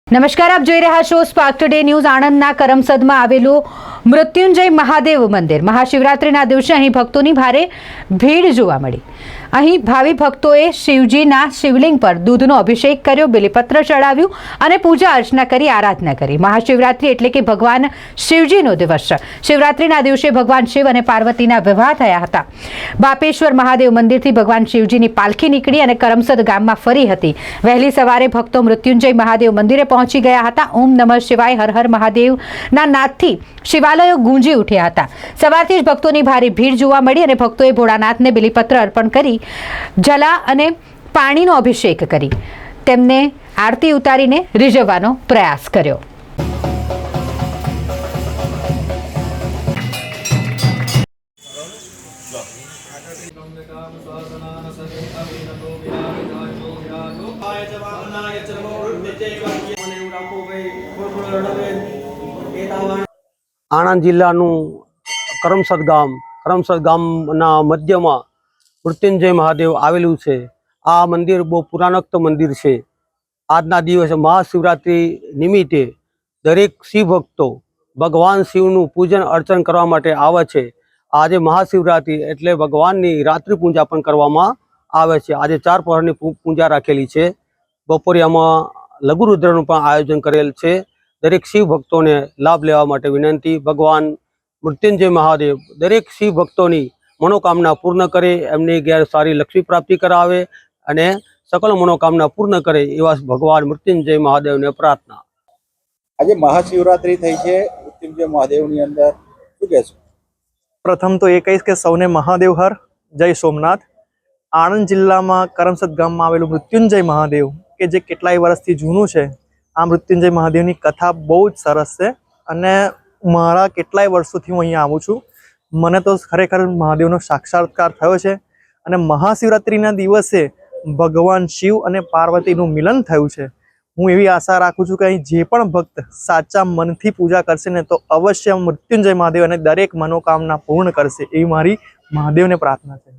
નમસ્કાર, આપ જોઈ રહ્યા છો સ્પાર્ક ટુડે ન્યૂઝ। આણંદના કરમસદમાં આવેલું મૃત્યુંજય મહાદેવ મંદિર। મહાશિવરાત્રિના દિવસે અહીં ભક્તોની ભારે ભીડ જોવા મળી। અહીં ભાવિ ભક્તોએ શિવજીના શિવલિંગ પર દૂધનો અભિષેક કર્યો, બેલીપત્ર ચડાવ્યું અને પૂજા અર્ચના કરી આરાધના કરી। મહાશિવરાત્રિ એટલે કે ભગવાન શિવજીનો દિવસ છે। શિવરાત્રિના દિવસે ભગવાન શિવ અને પાર્વતીના વિવાહ થયા હતા। બાપેશ્વર મહાદેવ મંદિરથી ભગવાન શિવજીની પાલખી નીકળી અને કરમસદ ગામમાં ફરી હતી। વહેલી સવારે ભક્તો મૃત્યુંજય મહાદેવ મંદિરે પહોંચી ગયા હતા। ઓમ નમઃ શિવાય, હર હર મહાદેવના નાદથી શિવાલયો ગુંજી ઉઠ્યા હતા। સવારથી જ ભક્તોની ભારે ભીડ જોવા મળી અને ભક્તોએ ભોળાનાથને બેલીપત્ર અર્પણ કરી જલા અને પાણીનો અભિષેક કરી તેમને આરતી ઉતારીને રીઝવવાનો પ્રયાસ કર્યો। આણંદ જિલ્લાનું કરમસદ ગામના મધ્યમાં મૃત્યુંજય મહાદેવ આવેલું છે। આ મંદિર બહુ પુરાણોક્ત મંદિર છે। આજના દિવસે મહાશિવરાત્રિ નિમિત્તે દરેક શિવ ભક્તો ભગવાન શિવનું પૂજન અર્ચન કરવા માટે આવે છે। આજે મહાશિવરાત્રિ એટલે ભગવાનની રાત્રિ પૂજા પણ કરવામાં આવે છે। આજે 4 પહોરની પૂજા રાખેલી છે। બપોરે આમાં લઘુરુદ્રનું પણ આયોજન કરેલ છે। દરેક શિવ ભક્તોને લાભ લેવા માટે વિનંતી। ભગવાન મૃત્યુંજય મહાદેવ દરેક શિવ ભક્તોની મનોકામના પૂર્ણ કરે, એમની ઘેર સારી લક્ષ્મી પ્રાપ્તિ કરાવે અને સકલ મનોકામના પૂર્ણ કરે એવા ભગવાન મૃત્યુંજય મહાદેવને પ્રાર્થના। આજે મહાશિવરાત્રી થઈ છે મૃત્યુંજય મહાદેવની અંદર, શું કહેશો? પ્રથમ તો એ કહીશ કે સૌને મહાદેવ હર, જય સોમનાથ। આણંદ જિલ્લામાં કરમસદ ગામમાં આવેલું મૃત્યુંજય મહાદેવ કે જે કેટલાય વર્ષથી જૂનું છે। આ મૃત્યુંજય મહાદેવની કથા બહુ જ સરસ છે અને મારા કેટલાય વર્ષોથી હું અહીંયા આવું છું। મને તો ખરેખર મહાદેવનો સાક્ષાત્કાર થયો છે અને મહાશિવરાત્રિના દિવસે ભગવાન શિવ અને પાર્વતીનું મિલન થયું છે। હું એવી આશા રાખું છું કે અહીં જે પણ ભક્ત સાચા મનથી પૂજા કરશે ને તો અવશ્ય મૃત્યુંજય મહાદેવ અને દરેક મનોકામના પૂર્ણ કરશે, એવી મારી મહાદેવને પ્રાર્થના છે।